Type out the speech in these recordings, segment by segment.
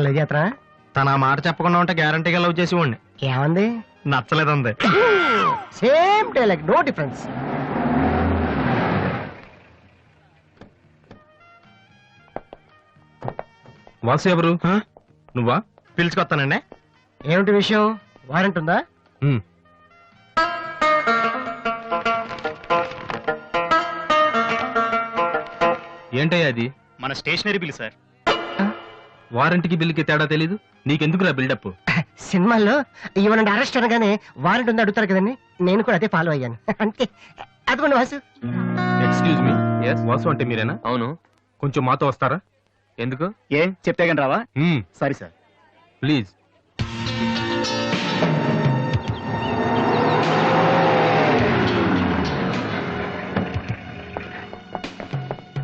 Love చేస్తారా? తన ఆ మాట చెప్పకుండా ఉంటే గ్యారంటీగా లవ్ చేసేవాడిని. ఏమంది? నచ్చలేదంది. Same dialogue, no difference. Vasu ఎవరు? నువ్వా? పిలుచుకొస్తానండి. ఏమిటి విషయం? వారెంట్ ఉందా? ఏంటయ్యా అది? మన స్టేషనరీ బిల్ సార్. వారంటీకి బిల్లుకి తేడా తెలీదు నీకెందుకురా బిల్డప్? సినిమాల్లో ఇవ్వనండి అరెస్ట్ అనగానే వారెంట్ ఉందా అడుగుతారు కదండి, నేను కూడా అదే ఫాలో అయ్యాను. అంతే. అదిగోండి వాసు. ఎక్స్క్యూజ్ మీ, వాసు అంటే మీరేనా? అవును. కొంచెం మాతో వస్తారా? ఎందుకు? ఏ చెప్తే కానీ రావా? Sorry sir. ప్లీజ్.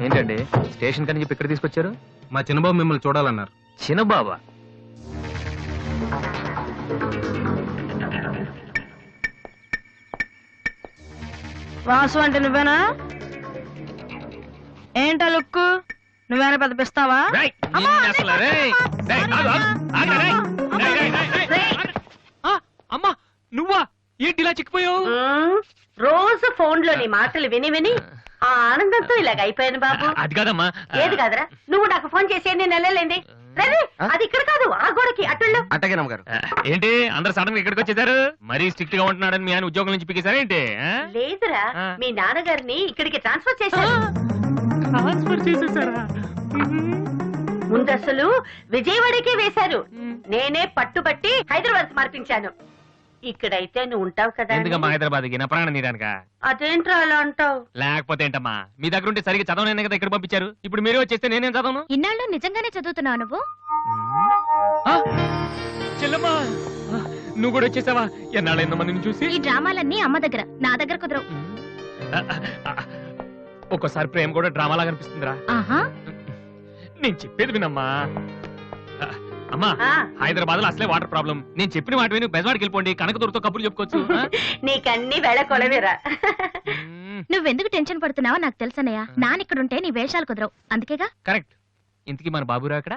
ఏంటండి స్టేషన్ కని చెప్పి ఇక్కడ తీసుకొచ్చారు? మా చిన్నబాబు మిమ్మల్ని చూడాలన్నారు. చిన్నబాబా? వాసు అంటే నువ్వేనా? ఏంటా లుక్కు? నువ్వేనా పెద్దపిస్తావా? అమ్మా నువ్వా? ఏంటి ఇలా చిక్కిపోయావు? రోజు ఫోన్ లో నీ మాటలు విని విని ఆ ఆనందంతో ఇలాగ అయిపోయాను బాబు. అది కాదమ్మా. ఏది కాదరా? నువ్వు నాకు ఫోన్ చేసి నేను వెళ్ళలేండి. రేయ్, అది ఇక్కడ కాదు, ఆ గోడకి అటుళ్ళు. అట్టగే నమ్మగారు. ఏంటి అందరు సడన్ గా ఇక్కడికి వచ్చేసారు? మరీ స్ట్రిక్ట్ గా ఉంటున్నాడని మీ ఆయన ఉద్యోగం నుంచి పికేశారా ఏంటి? లేదురా, మీ నాన్నగారిని ఇక్కడికి ట్రాన్స్ఫర్ చేశారు. ట్రాన్స్ఫర్ చేసేసారా? ముందు అసలు విజయవాడకే వేశారు. నేనే పట్టుబట్టి హైదరాబాద్ మార్పించాను. ఇక్కడైతే నువ్వు ఉంటావు కదా. ఎందుకమ్మా హైదరాబాద్ కి? నా ప్రాణం తీయడానిక? అదేంట్రా అలా అంటావు? లేకపోతే ఏంటమ్మా, మీ దగ్గర ఉంటే సరిగ్గా చదవనే కదా ఇక్కడ పంపించారు. ఇప్పుడు మీరే వచ్చేస్తే నేనేం చదవను? ఇన్నాళ్ళు నిజంగానే చదువుతున్నావు నువ్వు? చెల్లమ్మా నువ్వు కూడా వచ్చేసావా? ఎన్నాళ్ళైందో మందిని చూసి. ఈ డ్రామాలన్నీ అమ్మ దగ్గర, నా దగ్గర కుదరవు. ఒక్కోసారి ప్రేమ కూడా డ్రామాలా కనిపిస్తుందిరా. నేను చెప్పేది వినమ్మా. అమ్మా హైదరాబాద్ లో అసలే వాటర్ ప్రాబ్లం. నేను చెప్పిన మాట విని బెజవాడికి వెళ్ళిపోండి, కనకదుర్తో కబుర్లు చెప్పుకోవచ్చు. నీకన్నీ వేళ కొలవేరా. నువ్వెందుకు టెన్షన్ పడుతున్నావో నాకు తెలుసనయ్యా. నానిక్కడుంటే నీ వేషాలు కుదరవు, అందుకేగా. కరెక్ట్. ఇంతకీ మన బాబురా అక్కడ?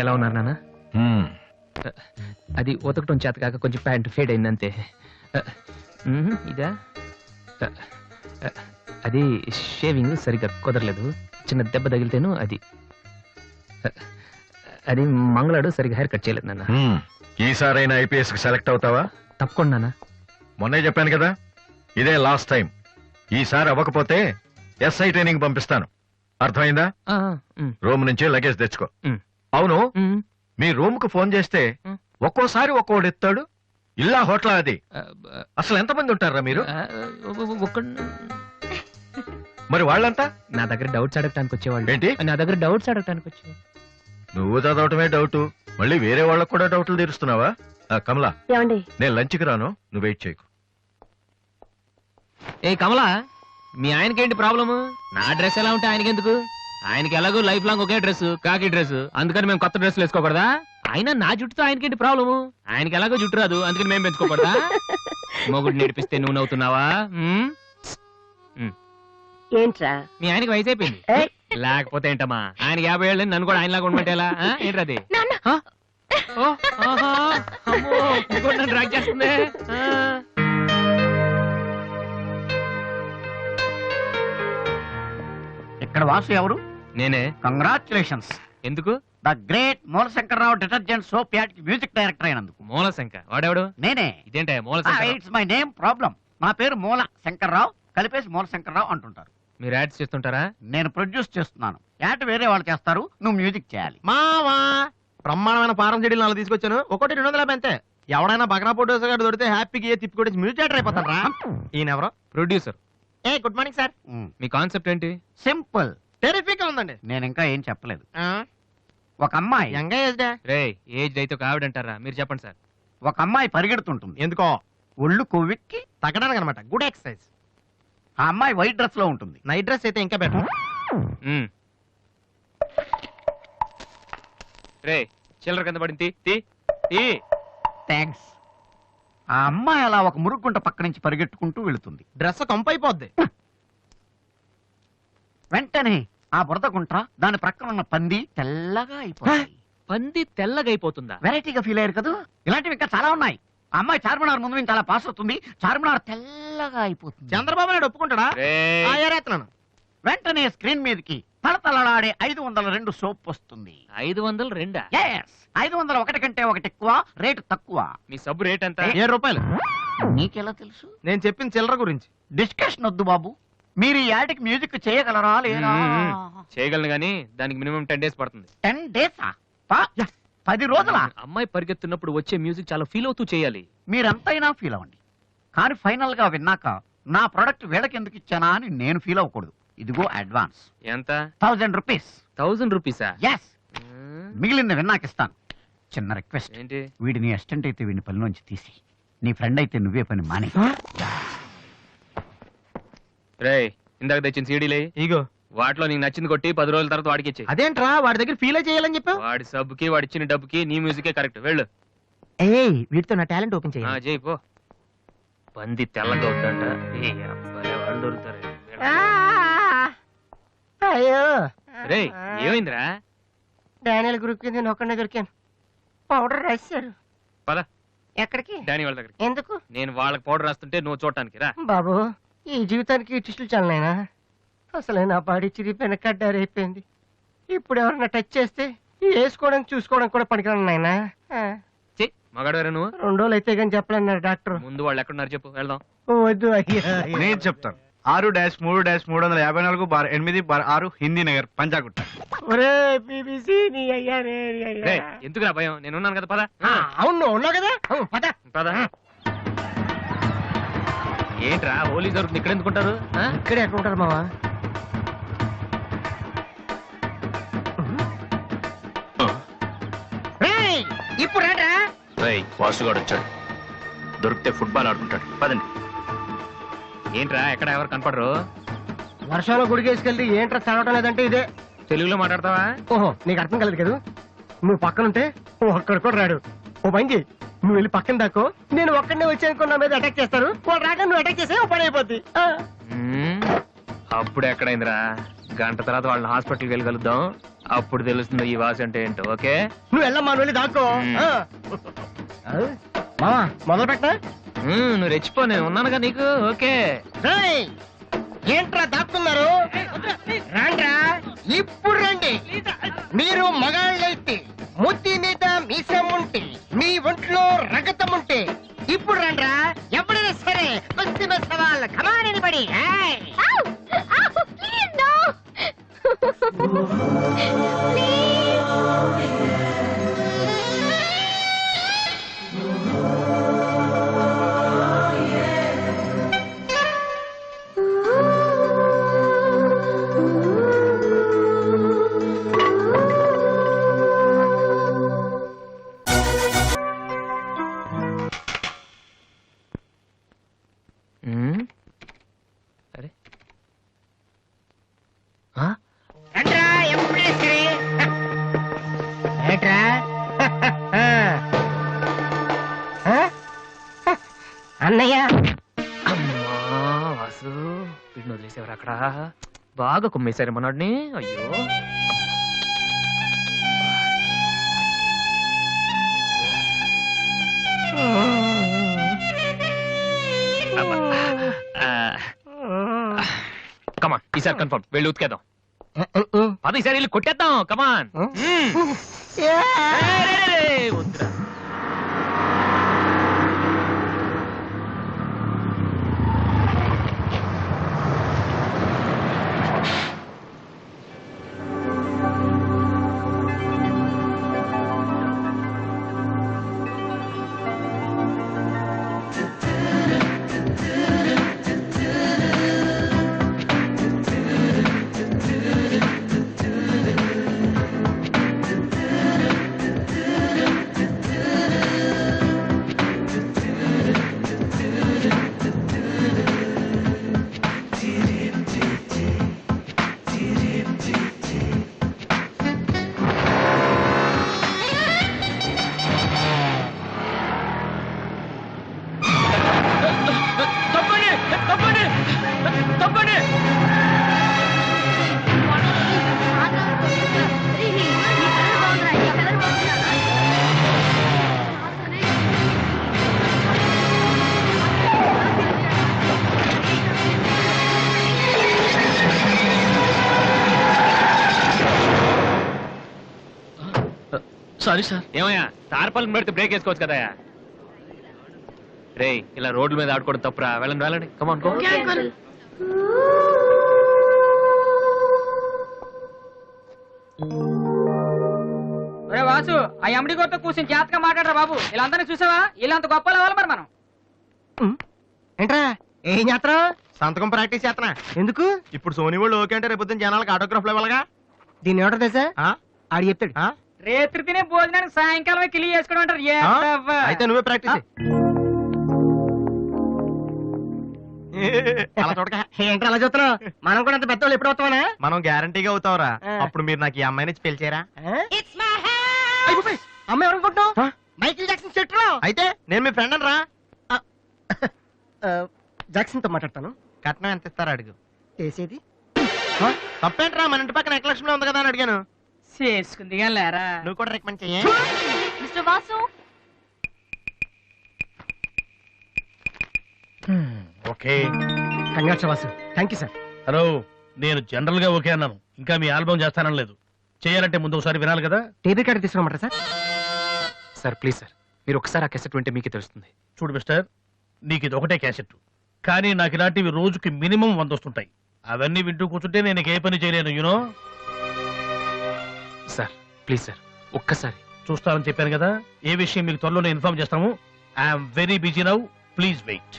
ఎలా ఉన్నారు నాన్న? అది ఉతకటం చేత కాక కొంచెం ప్యాంట్ ఫేడ్ అయింది అంతే. ఇదా? అది షేవింగ్ సరిగ్గా కుదరలేదు, చిన్న దెబ్బ తగిలితేను. అది మంగళాడు సరిగ్గా హెయిర్ కట్ చేయలేదు నాన్న. ఈసారైనా ఐపీఎస్ కి సెలెక్ట్ అవుతావా? తప్పకుండా నాన్న. మొన్నే చెప్పాను కదా, ఇదే లాస్ట్ టైం. ఈసారి అవ్వకపోతే ఎస్ఐ ట్రైనింగ్ పంపిస్తాను. అర్థమైందా? రూమ్ నుంచి లగేజ్ తెచ్చుకో. అవును, మీ రూమ్ కు ఫోన్ చేస్తే ఒక్కోసారి ఒక్కోడు ఎత్తాడు. ఇల్లా హోటల్ అది? అసలు ఎంతమంది ఉంటారా మీరు? మరి వాళ్ళంతా నా దగ్గర డౌట్స్ అడగటానికి వచ్చేవాళ్ళు. ఏంటి? నా దగ్గర డౌట్స్ అడగటానికి వచ్చేవాళ్ళు. నువ్వు చదవటమే డౌట్, మళ్ళీ వేరే వాళ్ళకు కూడా డౌట్లు తీరుస్తున్నావా? కమలా, నేను లంచ్కి రాను, నువ్వు వెయిట్ చేయకు. ఏ కమలా, మీ ఆయనకేంటి ప్రాబ్లము? నా డ్రెస్ ఎలా ఉంటే ఆయనకెందుకు? ఆయనకి ఎలాగో లైఫ్ లాంగ్ ఒకే డ్రెస్, కాకి డ్రెస్, అందుకని మేము కొత్త డ్రెస్సులు వేసుకోకూడదా? అయినా నా జుట్టుతో ఆయనకేంటి ప్రాబ్లము? ఆయనకి ఎలాగో జుట్టు రాదు, అందుకని మేము పెంచుకోకూడదా? మొగుడు నేర్పిస్తే నువ్వు నవ్వుతున్నావా? ఏంట్రా మీ ఆయనకి వయసు అయిపోయింది. లేకపోతే ఏంటమ్మా, ఆయనకి 50 ఏళ్ళు, నన్ను కూడా ఆయనలాగా ఉండమంటే ఎలా? ఏంటది? డ్రాక్ చేస్తుంది. ఇక్కడ వాసు ఎవరు? నేనే. కంగ్రాచులేషన్స్. ఎందుకు? The great Moolashankararao detergent soap ad కి మ్యూజిక్ డైరెక్టర్ అయినందుకు. మూలశంకర్ వాడెవడు? నేనే. ఇదేంటే Moolashankar? It's my name problem. నా పేరు మూల శంకర్రావు, కలిపేసి మూలశంకర్రావు అంటుంటారు. మీరు యాడ్స్ చేస్తుంటారా? నేను ప్రొడ్యూస్ చేస్తున్నాను. యాడ్ వేరే వాళ్ళు చేస్తారు, నువ్వు మ్యూజిక్ చేయాలి. మావా బ్రహ్మాండమైన పారం చెడీలు 4 తీసుకొచ్చాను, ఒకటి 250 అంతే. ఎవడైనా బగ్రా ఫోటోస్ గారు దొరికితే హ్యాపీకి తిప్పి కొట్టేసి మ్యూజిక్ డైరెక్టర్ అయిపోతాను రా. ఈయన ఎవరో? Producer. A good morning sir. Me concept ఏంటి? సింపుల్, టెరిఫిక్ గా ఉందండి. నేను ఇంకా ఏం చెప్పలేదు. ఒక అమ్మాయి యంగ్ ఏజ్ ఏజ్ అయితే ఒక ఆవిడ అంటారా? మీరు చెప్పండి సార్. ఒక అమ్మాయి పరిగెడుతుంటుంది. ఎందుకో? ఒళ్ళు కొవ్వెక్కి తగ్గడానికి అనమాట. Good exercise. ఆ అమ్మాయి వైట్ డ్రెస్ లో ఉంటుంది. నైట్ డ్రెస్ అయితే ఇంకా బెటర్. చిల్లర కింద పడింది. థ్యాంక్స్. ఆ అమ్మాయి అలా ఒక మురుగుంట పక్క నుంచి పరిగెట్టుకుంటూ వెళుతుంది. డ్రెస్ కంపైపోద్ది. వెంటనే ఆ బురద గుంట దాని ప్రక్కన ఉన్న పంది తెల్లగా అయిపోతుంది. పంది తెల్లగైపోతుందా? వెరైటీగా ఫీల్ అయ్యారు కదా. ఇలాంటివి ఇంకా చాలా ఉన్నాయి. ఆ అమ్మాయి చార్మినార్ ముందు నుంచి అలా పాస్ అవుతుంది. చార్మినార్ తెల్లగా అయిపోతుంది. చంద్రబాబు నాయుడు ఒప్పుకుంటాడా? రేయ్, ఆ, ఏరేస్తున్నాను. వెంటనే స్క్రీన్ మీదకి తలతలలాడే 502 సోప్ వస్తుంది. 502. Yes, 501 కంటే ఒకటి ఎక్కువ, రేటు తక్కువ. మీ సబ్బు రేట్ ఎంత? 7 రూపాయలు. నీకెలా తెలుసు? నేను చెప్పిన చిల్లర గురించి. డిస్కషన్ వద్దు బాబు. మీరు ఈ యాడ్కి మ్యూజిక్ చేయగలరా లేరా? చేయగలను గానీ దానికి మినిమం 10 days పడుతుంది. 10 days 10 రోజుల. అమ్మాయి పరిగెత్తున్నప్పుడు వచ్చే మ్యూజిక్ చాలా ఫీల్ అవుతూ చేయాలి. మీరెంతైనా ఫీల్ అవ్వండి, కానీ ఫైనల్ గా విన్నాక నా ప్రొడక్ట్ వీళ్ళకి ఎందుకు ఇచ్చానా అని నేను ఫీల్ అవ్వకూడదు. ఇదిగో అడ్వాన్స్ ఎంత? 1000 రూపీస్. 1000 రూపీసా? ఎస్, మిగిలింది విన్నాక ఇస్తాను. చిన్న రిక్వెస్ట్, ఏంటి? వీడిని అసిస్టెంట్ అయితే వీడిని పనిలోంచి తీసి, నీ ఫ్రెండ్ అయితే నువ్వే పని మానే. రేయ్, ఇందాక తెచ్చిన సీడీలే ఇగో. వాటిలో నీకు నచ్చింది కొట్టి 10 రోజుల తర్వాత వాడికి ఇచ్చే. అదేంట్రా వాడి దగ్గర ఫీల్ చేయాలని చెప్పావు? వాడి సబ్బుకి వాడి ఇచ్చిన డబ్బుకి నీ మ్యూజికే కరెక్ట్. వెళ్ళు. ఏయ్ వీటితో నా టాలెంట్ ఓపెన్ చేయాలి. చేయి పో. పంది తెల్లగా అవుతుంట. వాళ్ళు దొరుకుతారు. అయ్యో రేయ్, ఏమైందిరా? డానియల్ గ్రూప్ కింద నేను ఒక్కడే దొరికాను. పౌడర్ రాశారు. పద ఎక్కడికి? డానీ వాళ్ళ దగ్గరికి. ఎందుకు? నేను వాళ్ళకి పౌడర్ రాస్తుంటే నువ్వు చూడటానికి రా. బాబు ఈ జీవితానికి టిస్టులు చాలనైనా. అసలే నా బాడీ చిరిగిపోయిన కడ్డారైపోయింది. ఇప్పుడు ఎవరన్నా టచ్ చేస్తే వేసుకోవడానికి చూసుకోవడం కూడా పనికిరాను నాయనా. మగాడవరా నువ్వు? 2 రోజులు అయితే కానీ చెప్పలేన్నారు డాక్టర్. ముందు వాళ్ళు ఎక్కడున్నారు చెప్పు, వెళ్దాం. వద్దు అయ్యా. నేను చెప్తాను. 6-3-358-8/6 హిందీ నగర్ పంజాగుట్ట. ఒరే బీబీసీ నీ అయ్యా రే నీ అయ్యా. రేయ్, ఎందుకురా భయం? నేను ఉన్నాను కదా, పద. అవును ఉన్నావు కదా. పద పద. ఏంట్రా హోలీ జరుగుతుంది ఇక్కడ ఎందుకుంటారు? ఇక్కడే ఎక్కడ ఉంటారు మావా? ఇప్పుడు రా. వాసుగాడు వచ్చాడు. దొరికితే ఫుట్బాల్ ఆడుకుంటాడు. పదండి. ఏంట్రా ఎక్కడ ఎవరు కనపడరు? వర్షంలో గుడికేసుకెళ్ళి ఏంట్రా చదవటం లేదంటే ఇదే. తెలుగులో మాట్లాడతావా? ఓహో నీకు అర్థం కలదు కదా. నువ్వు పక్కనుంటే ఒక్కడ కూడా రాడు. ఓ పని నువ్వు వెళ్ళి పక్కన దాకో. నేను ఒక్కడనే వచ్చానుకో నా మీద అటాక్ చేస్తారు. వాళ్ళు రాక నువ్వు అటాక్ చేస్తే పని అయిపోద్ది. అప్పుడు ఎక్కడైందిరా? గంట తర్వాత వాళ్ళని హాస్పిటల్కి వెళ్ళి కలుద్దాం. అప్పుడు తెలుస్తుంది ఈ వాసి అంటే ఏంటో. ఓకే, నువ్వు వెళ్ళమ్మా, నువ్వు వెళ్ళి దాకో. మావా మొదలు పెట్టా. నువ్వు రెచ్చిపో, నేను ఉన్నానుగా నీకు. ఓకే. ఏంట్రా దాక్కున్నారు? రాండ్రా, ఇప్పుడు రండి. మీరు మగాళ్ళైతే ముత్తి మీద మీసం ఉంటే, మీ ఒంట్లో రగతం ఉంటే ఇప్పుడు రండ్రా. ఎవరైనా సరే కుస్తీ మీద సవాల్. కమాన్ ఎనీబడీ. అరే, రండ్రా, ఎప్పుడైనా సరే. ఏంట్రా? అన్నయ్య అమ్మా వాసు, వీడిని వదిలేసేవారు అక్కడ. బాగా కుమ్మేశారు మనోడిని. అయ్యో, కమాన్, ఈసారి కన్ఫర్మ్. వెళ్ళి ఉతికేద్దాం. పద, ఈసారి వెళ్ళి కొట్టేద్దాం. కమాన్. వద్దురా. Sorry sir. ఏమయ్యా తార్పాలను పెడితే బ్రేక్ వేసుకోవచ్చు కదా. రే ఇలా రోడ్ల మీద ఆడుకోవడం తప్పురా. వెళ్ళండి వెళ్ళండి, కమాన్ గో. ఒరే వాసు, ఆ ఎమ్డి గోతో కూర్చొని జాతగా మాట్లాడరా బాబు. వీళ్ళందరినీ చూసావా? వీళ్ళంత గొప్ప అవ్వాలి మరి మనం. ఏంట్రా ఏం చేస్తారా? సంతకం ప్రాక్టీస్ చేస్తున్నా. ఎందుకు? ఇప్పుడు సోనీ వాళ్ళు ఓకే అంటే రేపు జనాలకు ఆటోగ్రాఫ్లు ఇవ్వాలిగా. దీన్ని ఏమంటారు తెలుసా? ఆడు చెప్తాడు. రేత్రి తినే భోజనానికి సాయంకాలమే కిలి చేసుకోవడం అంటారు. అయితే నువ్వే ప్రాక్టీస్ అలా చూడక. ఏంట్రా అలా చూస్తున్నావు? మనం కూడా అంత పెద్దవాళ్ళు ఎప్పుడు వస్తామనా? మనం గ్యారంటీగా అవుతావురా. అప్పుడు మీరు నాకు ఈ అమ్మాయిని ఇచ్చి పిలిచారా? అమ్మ ఎవరనుకుంటున్నావు? Michael Jackson set. అయితే నేను మీ ఫ్రెండ్ అని రా. జాక్సన్ తో మాట్లాడతాను. కట్నం ఎంత ఇస్తారా అడుగు. చేసేది తప్పేంట్రా, మన ఇంటి పక్కన ఎక్లక్ష్మిలో ఉంది కదా అని అడిగాను. చేసుకుంది కానీ లేరా. నువ్వు కూడా రికమెండ్ చెయ్యి. Mister Vasu, okay. Congrats Vasu. Thank you sir. Hello, నేను జనరల్ గా ఓకే అన్నాను, ఇంకా మీ ఆల్బమ్ చేస్తానని లేదు. చేయాలంటే ముందు ఒకసారి వినాలి కదా. టేబుల్ కార్డు తీసుకురమ్మంటారా సార్? సార్ ప్లీజ్ సార్, మీరు ఒకసారి ఆ కెసెట్ వింటే మీకే తెలుస్తుంది. చూడు మిస్టర్, నీకు ఇది ఒకటే క్యాసెట్, కానీ నాకు ఇలాంటివి రోజుకి మినిమం 100 వస్తుంటాయి. అవన్నీ వింటూ కూర్చుంటే నేను ఏ పని చేయలేను. యూనో. సార్ ప్లీజ్ సార్, ఒక్కసారి. చూస్తానని చెప్పాను కదా. ఏ విషయం మీకు త్వరలోనే ఇన్ఫార్మ్ చేస్తాము. I'm very busy now, please wait.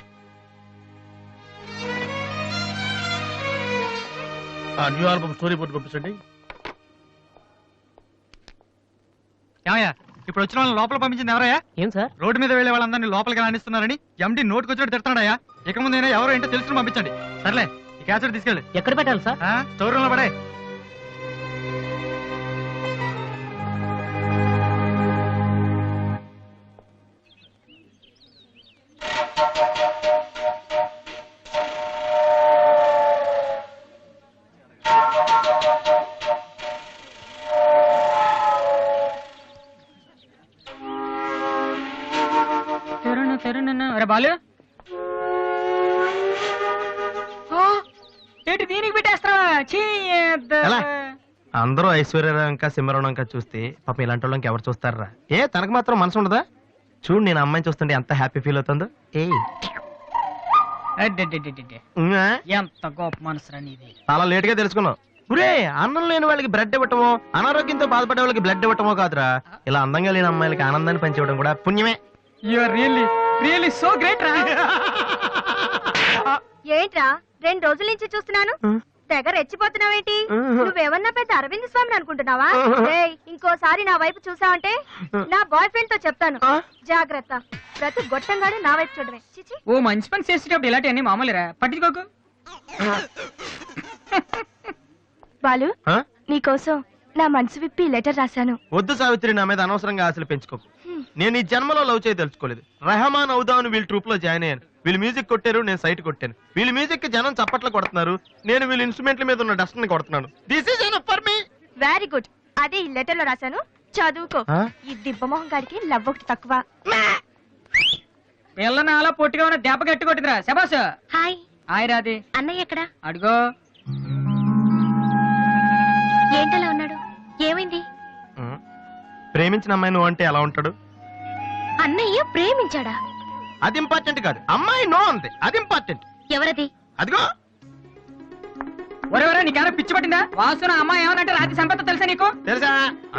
ఆ న్యూ ఆల్బమ్ స్టోరీ బోర్డు పంపించండి. ఏమయ్యా, ఇప్పుడు వచ్చిన వాళ్ళని లోపల పంపించింది ఎవరయ్యా? ఏం సార్? రోడ్డు మీద వెళ్లే వాళ్ళందరినీ లోపలికి రాణిస్తున్నారని ఎండి నోటుకు వచ్చినట్టు తిడతాడయ్యా. ఇక ముందైనా ఎవరో ఏంటో తెలుసుకుని పంపించండి. సర్లే, ఈ క్యాసెట్ తీసుకెళ్ళి ఎక్కడ పెట్టాలి సార్? స్టోర్ రూమ్ లో పడే. బాలు ఏంటి దీనికి పెట్టేస్తావా? ఎలా? అందరూ ఐశ్వర్యరావు ఇంకా సింహరావు ఇంకా చూస్తే పాపం ఇలాంటి వాళ్ళకి ఎవరు చూస్తారా? ఏ తనకు మాత్రం మనసు ఉండదా? చూడు, నేను అమ్మాయిని చూస్తుంటే ఎంత హ్యాపీ ఫీల్ అవుతుందో. ఎంత గొప్ప మనసురా నీది. చాలా లేట్ గా తెలుసుకున్నావు. ఒరే, అన్నం లేని వాళ్ళకి బ్లడ్ ఇవ్వటమో, అనారోగ్యంతో బాధపడే వాళ్ళకి బ్లడ్ ఇవ్వటమో కాదురా, ఇలా అందంగా లేని అమ్మాయిలకి ఆనందాన్ని పంచివ్వడం కూడా పుణ్యమే. You are really so great రా. ఏంట్రా 2 రోజుల నుంచి చూస్తున్నాను, తెగ రెచ్చిపోతున్నావేంటి? నువ్వేమన్నా పెద్ద అరవింద్ స్వామిని అనుకుంటున్నావా? ఏయ్, ఇంకోసారి నా వైపు చూసావంటే నా బాయ్ ఫ్రెండ్ తో చెప్తాను. జాగ్రత్త. ప్రతి గొట్టంగాడు నా వైపు చూడమే. చిచి. ఓ మంచి పని చేసేటప్పుడు ఇలాంటివన్నీ మామూలురా, పట్టించుకోకు. బాలు, నీకోసం నా మనసు విప్పి లెటర్ రాశాను. వద్దు సావిత్రి, నా మీద అనవసరంగా ఆశలు పెంచుకోకు. నేను ఈ జన్మలో లవ్ చేయ తెలుసుకోలేదు. రెహమాన్ అవుదామని వీళ్ళ ట్రూప్ లో జాయిన్ అయ్యాను. వీళ్ళు మ్యూజిక్ కొట్టారు, నేను సైట్ కొట్టాను. వీళ్ళ మ్యూజిక్ కి జనం చప్పట్లు కొడుతున్నారు, నేను వీళ్ళ ఇన్స్ట్రుమెంట్ల మీద ఉన్న డస్ట్ ని కొడుతున్నాను. This is enough for me. Very good. అదే ఈ లెటర్ లో రాశాను, చదువుకో. ఈ దిబ్బమోహం గారికి లవ్ ఒకటి తక్కువ. పిల్లని అలా పొట్టిగా ఉన్న దెబ్బ గట్టి కొట్టిందిరా. శబాస్. హాయ్. హాయ్ రాది. అన్నయ్య ఎక్కడా? అడుగో. ఏంటలా ఉన్నాడు? ఏమైంది? ప్రేమించిన అమ్మాయి నువ్వు అంటే ఎలా ఉంటాడు? అన్నయ్య ప్రేమించాడా? అది ఇంపార్టెంట్ కాదు, అమ్మాయి నో అంతే, అది ఇంపార్టెంట్. ఎవరది? అదిగో. ఒరే నీకేమైనా పిచ్చి పట్టిందా? వాసున అమ్మాయి ఏమనంటే రాత్రి సంపద తెలుసా నీకు? తెలుసా,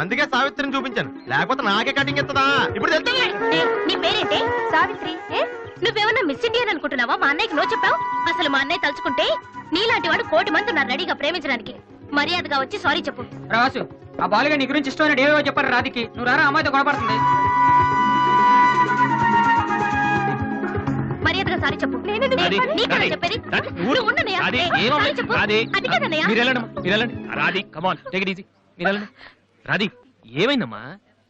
అందుకే సావిత్రిని చూపించాను, లేకపోతే నాకే కటింగ్ ఇస్తుందా? ఇప్పుడు తెలుసా? నీ పేరేంటి? సావిత్రి. నువ్వేమన్నా మిస్ ఇండియన్ అనుకుంటున్నావా? మా అన్నయ్యకి నో చెప్పావు. అసలు మా అన్నయ్య తలుచుకుంటే నీలాంటి వాడు 1,000,000 మంది ఉన్నారు రెడీగా ప్రేమించడానికి. మర్యాదగా వచ్చి సారీ చెప్పు. రాసు, ఆ బాలుగా నీ గురించి ఇష్టమైన ఏవో చెప్పారు రాధికి. నువ్వు రారా, అమ్మాయితో గొడవపడుతుంది. మర్యాదగా సారీ చెప్పు. చెప్పేది రాధి, కమాన్, టేక్ ఇట్ ఈజీ. రాధి, ఏమైందమ్మా?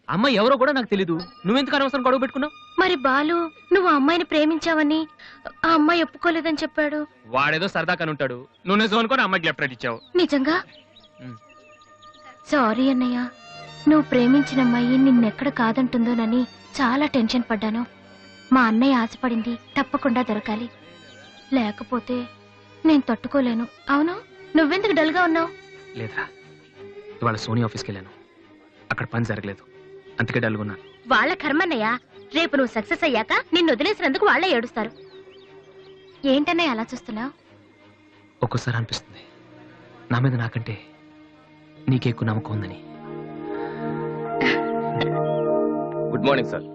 అమ్మాయి ఎవరో కూడా నాకు తెలీదు, నువ్వెందుకు అనవసరం గొడవ పెట్టుకున్నావు? మరి బాలు, నువ్వు ఆ అమ్మాయిని ప్రేమించావని ఆ అమ్మాయి ఒప్పుకోలేదని చెప్పాడు. వాడేదో సరదా కని ఉంటాడు, నువ్వు నిజం అనుకోని అమ్మాయికి లెఫ్ట్ రైట్ ఇచ్చావు. నిజంగా? సారీ అన్నయ్య, నువ్వు ప్రేమించిన అమ్మాయి నిన్నెక్కడ కాదంటుందోనని చాలా టెన్షన్ పడ్డాను. మా అన్నయ్య ఆశపడింది తప్పకుండా దొరకాలి, లేకపోతే నేను తట్టుకోలేను. అవును, నువ్వెందుకు డల్ గా ఉన్నావు? లేదురా, ఇవాళ సోనీ ఆఫీస్కి వెళ్ళాను, అక్కడ పని జరగలేదు. అందుకే డల్గున్నాను. వాళ్ళ కర్మన్నయ్య, రేపు నువ్వు సక్సెస్ అయ్యాక నిన్ను వదిలేసినందుకు వాళ్ళే ఏడుస్తారు. ఏంటన్నయ్య అలా చూస్తున్నావు? ఒక్కోసారి అనిపిస్తుంది నా మీద నాకంటే నీకే ఎక్కువ నమ్మకం ఉందని. Good morning sir.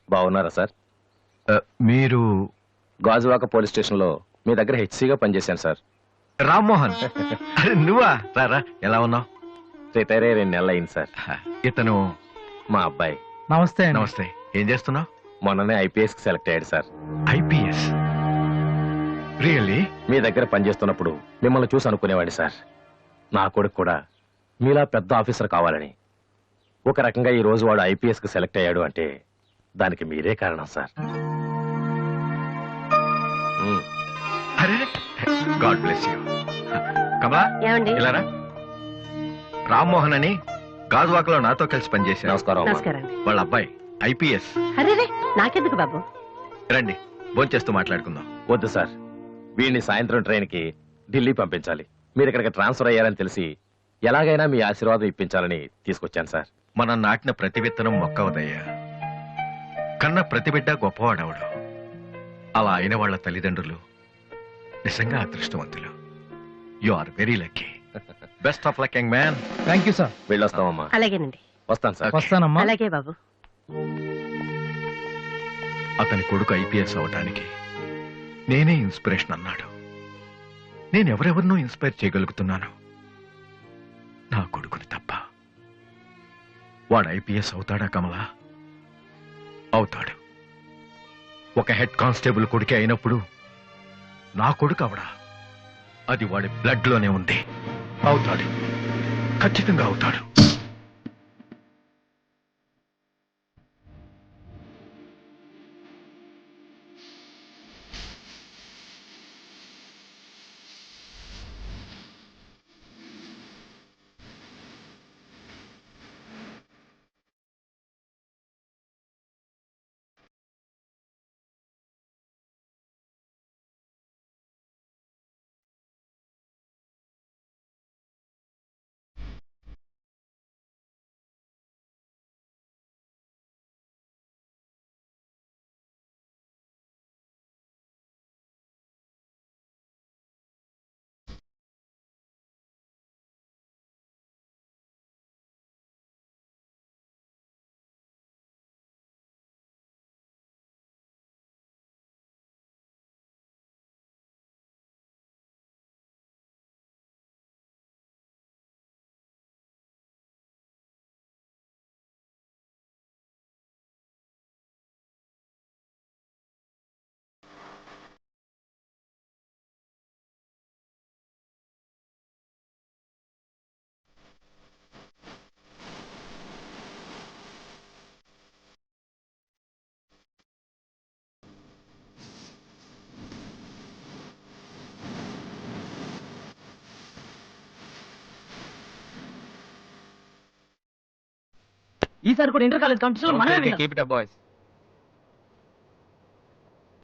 బాగున్నారా సార్? మీరు గాజువాక పోలీస్ స్టేషన్ లో మీ దగ్గర హెచ్సిగా పనిచేశాను సార్. రామ్మోహన్. అరే నువ్వా? రారా, ఎలా ఉన్నావు? రిటైర్ అయ్యి 2 నెలలు అయింది సార్. ఇతను మా అబ్బాయి. నమస్తే. నమస్తే. ఏం చేస్తున్నావు? మొన్ననే ఐపీఎస్ కి సెలెక్ట్ అయ్యాడు సార్. ఐపీఎస్? రియల్లీ? మీ దగ్గర పనిచేస్తున్నప్పుడు మిమ్మల్ని చూసి అనుకునేవాడి సార్, నా కొడుకు కూడా మీలా పెద్ద ఆఫీసర్ కావాలని. ఒక రకంగా ఈ రోజు వాడు ఐపీఎస్ కి సెలెక్ట్ అయ్యాడు అంటే దానికి మీరే కారణం సార్. అరే గాడ్ బ్లెస్ యూ. కమలా, ఏమండి? ఇలా రా. రామ్మోహన్ అని గాజువాకలో నాతో కలిసి పనిచేశారు. నమస్కారం అమ్మా. నమస్కారం. వాళ్ళ అబ్బాయి ఐపీఎస్. అరే నాకెందుకు బాబు? రండి, భోంచేస్తూ మాట్లాడుకుందాం. వద్దు సార్, వీడిని సాయంత్రం ట్రైన్ కి ఢిల్లీ పంపించాలి. మీరు ఇక్కడికి ట్రాన్స్ఫర్ అయ్యారని తెలిసి ఎలాగైనా మీ ఆశీర్వాదం ఇప్పించాలని తీసుకొచ్చాను సార్. మనం నాటిన ప్రతి విత్తనం మొక్కవదయ్యా. కన్న ప్రతి బిడ్డ గొప్పవాడవడు. అలా అయిన వాళ్ళ తల్లిదండ్రులు నిజంగా అదృష్టవంతులు. You are very lucky. Best of luck young man. Thank you sir. వెళ్ళొస్తామమ్మా. అలాగేనండి. వస్తాను సార్. వస్తానమ్మా. అలాగే బాబు. అతని కొడుకు ఐపీఎస్ అవటానికి నేనే ఇన్స్పిరేషన్ అన్నాడు. నేను ఎవరెవరినో ఇన్స్పైర్ చేయగలుగుతున్నాను, నా కొడుకుని తప్ప. వాడు ఐపీఎస్ అవుతాడా కమలా? అవుతాడు. ఒక హెడ్ కానిస్టేబుల్ కొడుకే అయినప్పుడు నా కొడుకు అవడా? అది వాడి బ్లడ్ లోనే ఉంది. అవుతాడు, ఖచ్చితంగా అవుతాడు. ఈసారి కూడా ఇంటర్ కాలేజ్ కాంపిటీషన్ మనమే కీప్ ఇట్ అప్ బాయ్స్.